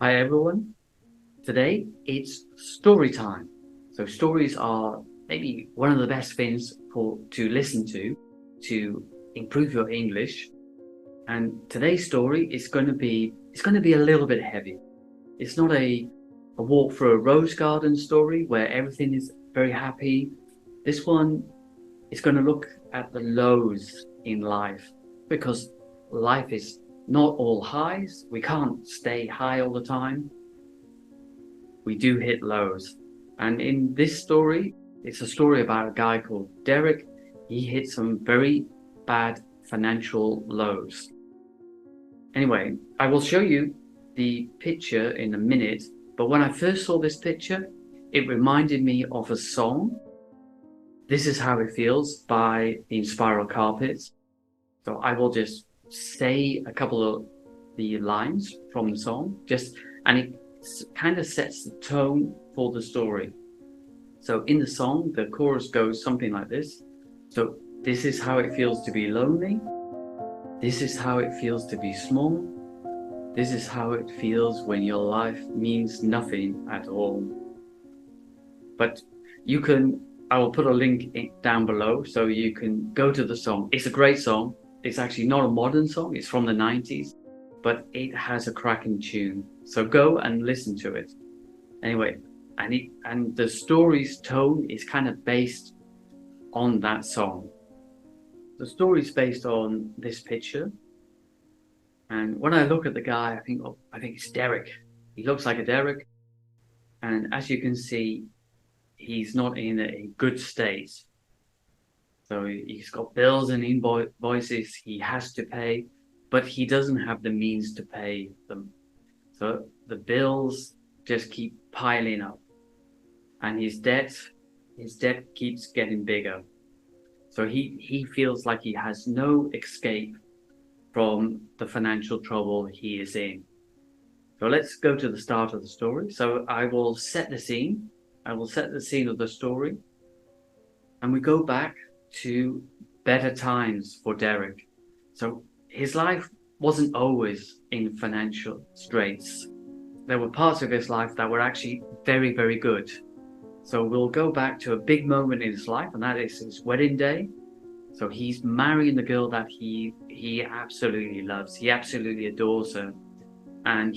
Hi everyone. Today it's story time. So stories are maybe one of the best things to listen to improve your English. And today's story is going to be a little bit heavy. It's not a walk through a rose garden story where everything is very happy. This one is going to look at the lows in life because life is not all highs. We can't stay high all the time. We do hit lows. And in this story, it's a story about a guy called Derek. He hit some very bad financial lows. Anyway, I will show you the picture in a minute, but when I first saw this picture, it reminded me of a song. This Is How It Feels by the Inspiral Carpets. So I will just say a couple of the lines from the song, and it kind of sets the tone for the story. So in the song, the chorus goes something like this. So this is how it feels to be lonely. This is how it feels to be small. This is how it feels when your life means nothing at all. But I will put a link down below so you can go to the song. It's a great song. It's actually not a modern song. It's from the 90s, but it has a cracking tune. So go and listen to it. Anyway, and the story's tone is kind of based on that song. The story's based on this picture. And when I look at the guy, I think it's Derek. He looks like a Derek. And as you can see, he's not in a good state. So he's got bills and invoices he has to pay, but he doesn't have the means to pay them. So the bills just keep piling up, and his debt keeps getting bigger. So he feels like he has no escape from the financial trouble he is in. So let's go to the start of the story. So I will set the scene. I will set the scene of the story, and we go back to better times for Derek. So his life wasn't always in financial straits. There were parts of his life that were actually very, very good. So we'll go back to a big moment in his life, and that is his wedding day. So he's marrying the girl that he absolutely loves. He absolutely adores her. And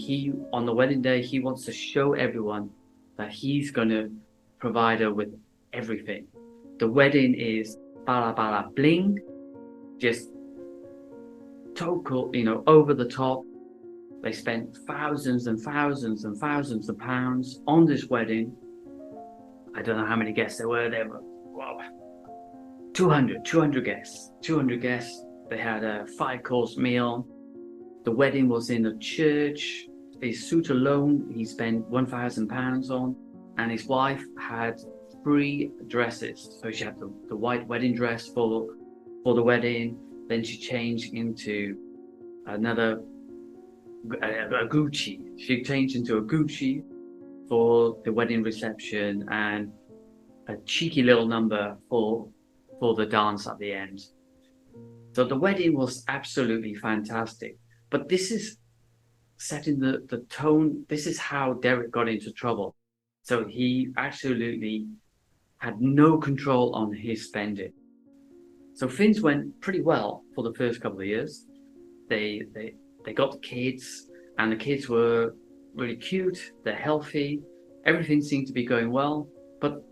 on the wedding day, he wants to show everyone that he's going to provide her with everything. The wedding is bala bala bling, just total, over the top. They spent thousands and thousands and thousands of pounds on this wedding. I don't know how many guests there were. There were 200 guests. 200 guests. They had a 5-course meal. The wedding was in a church. His suit alone, he spent £1,000 on, and his wife had 3 dresses. So she had the white wedding dress for the wedding. Then she changed into a Gucci. She changed into a Gucci for the wedding reception, and a cheeky little number for the dance at the end. So the wedding was absolutely fantastic. But this is setting the tone. This is how Derek got into trouble. So he absolutely had no control on his spending. So things went pretty well for the first couple of years. They got the kids, and the kids were really cute. They're healthy. Everything seemed to be going well. But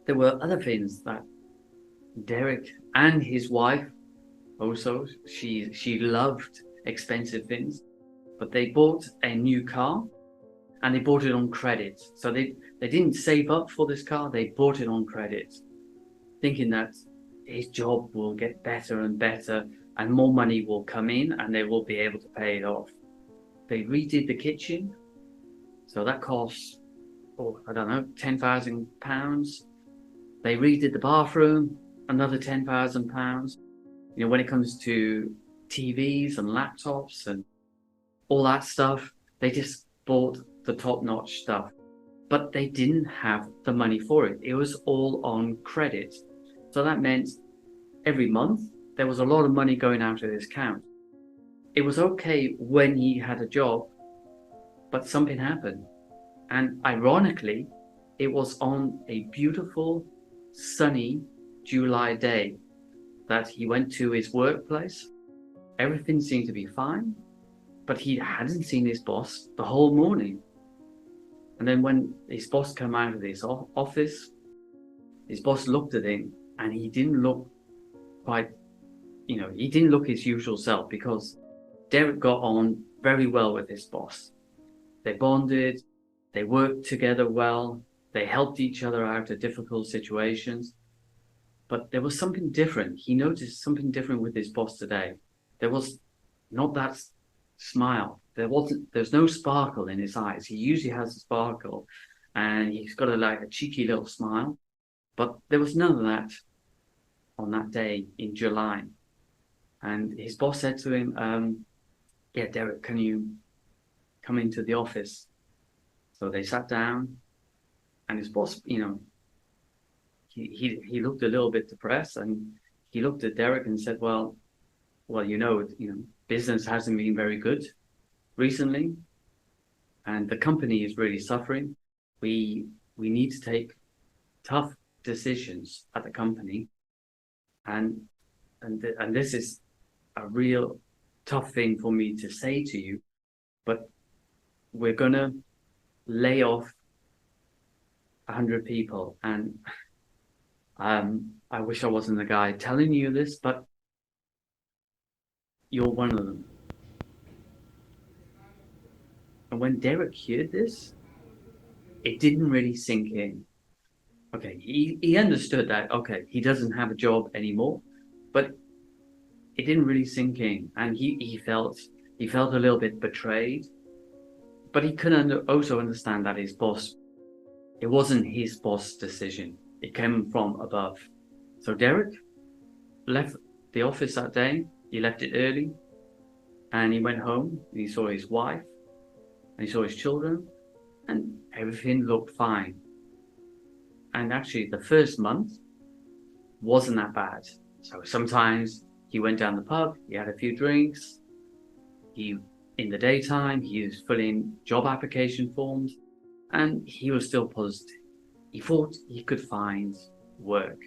there were other things that Derek and his wife also, she loved expensive things, but they bought a new car, and they bought it on credit. So they didn't save up for this car. They bought it on credit, thinking that his job will get better and better, and more money will come in, and they will be able to pay it off. They redid the kitchen, so that cost, I don't know, £10,000. They redid the bathroom, another £10,000. When it comes to TVs and laptops and all that stuff, they just bought the top-notch stuff. But they didn't have the money for it. It was all on credit. So that meant every month there was a lot of money going out of his account. It was okay when he had a job, But something happened. And ironically, it was on a beautiful, sunny July day that he went to his workplace. Everything seemed to be fine, but he hadn't seen his boss the whole morning. And then when his boss came out of his office, his boss looked at him and he didn't look quite, he didn't look his usual self, because Derek got on very well with his boss. They bonded, they worked together well, they helped each other out of difficult situations. But there was something different. He noticed something different with his boss today. There was not that smile. There's no sparkle in his eyes. He usually has a sparkle and he's got a cheeky little smile. But there was none of that on that day in July. And his boss said to him, yeah, Derek, can you come into the office? So they sat down, and his boss, he looked a little bit depressed, and he looked at Derek and said, well, business hasn't been very good recently, and the company is really suffering. We need to take tough decisions at the company, and this is a real tough thing for me to say to you, but we're gonna lay off 100 people, and I wish I wasn't the guy telling you this, but you're one of them. And when Derek heard this, it didn't really sink in. Okay, he understood that, okay, he doesn't have a job anymore, but it didn't really sink in, and he felt a little bit betrayed. But he could also understand that it wasn't his boss' decision. It came from above. So Derek left the office that day. He left it early, and he went home. And he saw his wife, and he saw his children, and everything looked fine. And actually, the first month wasn't that bad. So sometimes he went down the pub, he had a few drinks, in the daytime, he was filling job application forms, and he was still positive. He thought he could find work.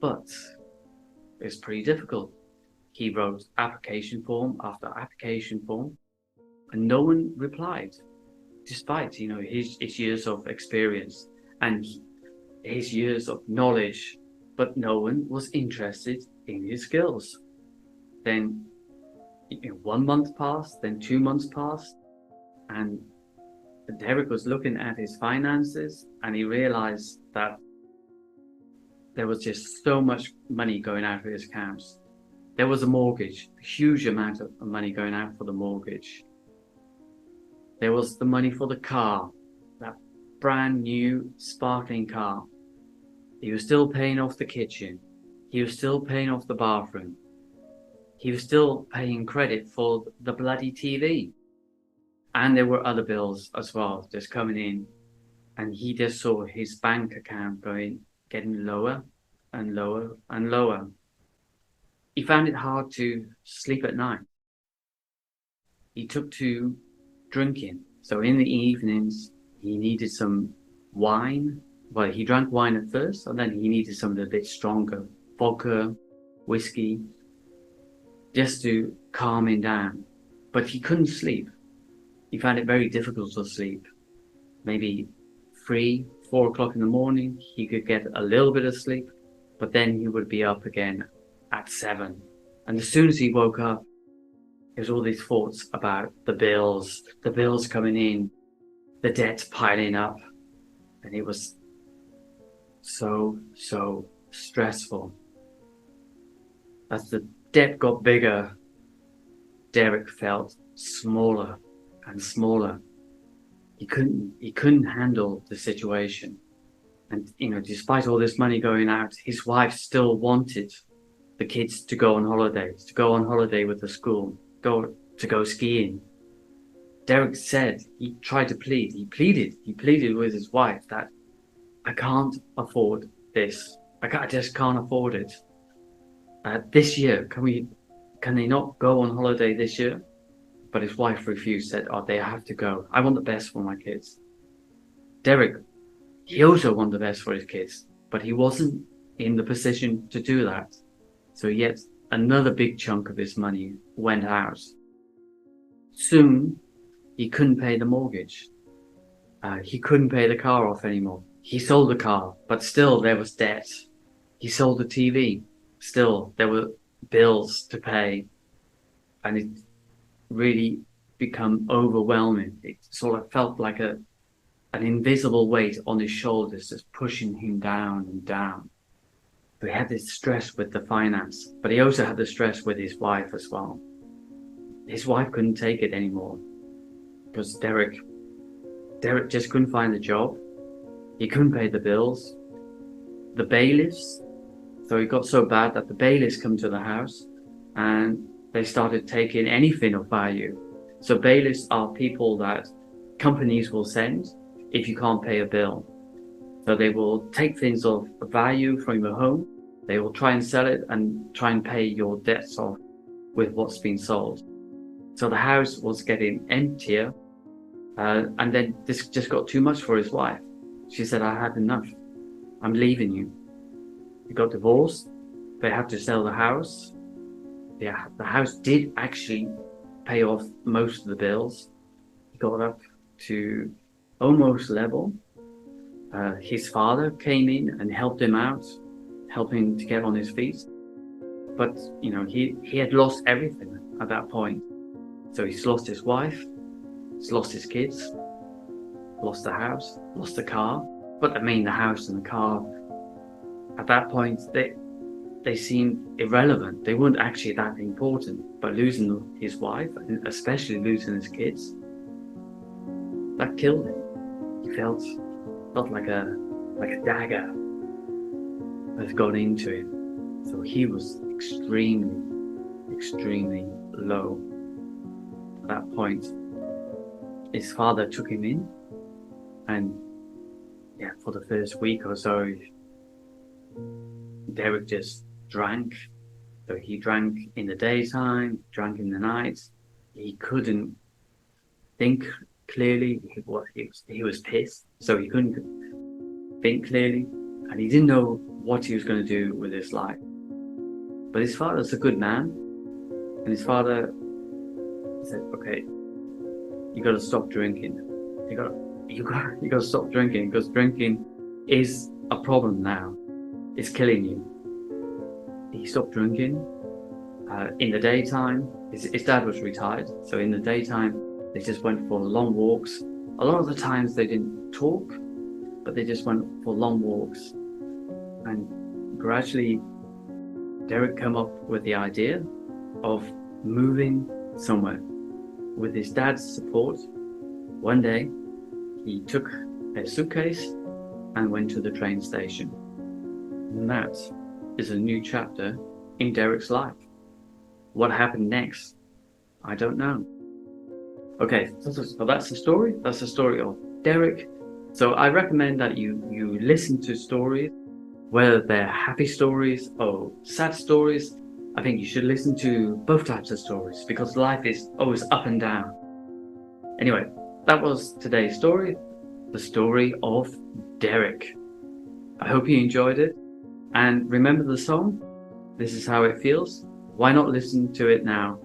But it was pretty difficult. He wrote application form after application form, and no one replied, despite his years of experience and his years of knowledge. But no one was interested in his skills. Then 1 month passed, then 2 months passed, and Derek was looking at his finances, and he realized that there was just so much money going out of his accounts. There was a mortgage, a huge amount of money going out for the mortgage. There was the money for the car, that brand new sparkling car. He was still paying off the kitchen. He was still paying off the bathroom. He was still paying credit for the bloody TV. And there were other bills as well just coming in. And he just saw his bank account getting lower and lower and lower. He found it hard to sleep at night. He took to drinking. So in the evenings, he needed some wine. Well, he drank wine at first, and then he needed something a bit stronger, vodka, whiskey, just to calm him down. But he couldn't sleep. He found it very difficult to sleep. Maybe 3, 4 o'clock in the morning, he could get a little bit of sleep, but then he would be up again at 7. And as soon as he woke up, there's all these thoughts about the bills coming in, the debts piling up, and it was so stressful. As the debt got bigger, Derek felt smaller and smaller. He couldn't handle the situation. And despite all this money going out, his wife still wanted the kids to go on holiday with the school, to go skiing. Derek said, he tried to plead. He pleaded with his wife that I can't afford this. I just can't afford it. This year, can they not go on holiday this year? but his wife refused, said, oh, they have to go. I want the best for my kids. Derek, he also wanted the best for his kids, but he wasn't in the position to do that. So yet another big chunk of his money went out. Soon, he couldn't pay the mortgage. He couldn't pay the car off anymore. He sold the car, but still there was debt. He sold the TV. Still, there were bills to pay. And it really become overwhelming. It sort of felt like an invisible weight on his shoulders, just pushing him down and down. So he had this stress with the finance, but he also had the stress with his wife as well. His wife couldn't take it anymore because Derek just couldn't find a job. He couldn't pay the bills. The bailiffs, so it got so bad that the bailiffs come to the house and they started taking anything of value. So bailiffs are people that companies will send if you can't pay a bill. So they will take things of value from your home. They will try and sell it and try and pay your debts off with what's been sold. So the house was getting emptier. And then this just got too much for his wife. She said, I had enough. I'm leaving you. He got divorced. They had to sell the house. Yeah, the house did actually pay off most of the bills. He got up to almost level. His father came in and helped him out, helping to get on his feet. But, you know, he had lost everything at that point. So he's lost his wife, he's lost his kids, lost the house, lost the car. But I mean, the house and the car, at that point, they seemed irrelevant. They weren't actually that important. But losing his wife, and especially losing his kids, that killed him. He felt like a dagger had gone into him. So he was extremely low. At that point, his father took him in, and yeah, for the first week or so, Derek just drank. So he drank in the daytime, drank in the night. He couldn't think clearly. He was pissed, so he couldn't think clearly, and he didn't know what he was going to do with his life. But his father's a good man, and his father said, "Okay, you got to stop drinking. You got to stop drinking, because drinking is a problem now. It's killing you." He stopped drinking. In the daytime, his dad was retired, so in the daytime they just went for long walks. A lot of the times they didn't talk, but they just went for long walks. And gradually, Derek came up with the idea of moving somewhere. With his dad's support, one day he took a suitcase and went to the train station. And that is a new chapter in Derek's life. What happened next? I don't know. Okay, so that's the story. That's the story of Derek. So I recommend that you listen to stories, whether they're happy stories or sad stories. I think you should listen to both types of stories, because life is always up and down. Anyway, that was today's story, the story of Derek. I hope you enjoyed it. And remember the song, This Is How It Feels? Why not listen to it now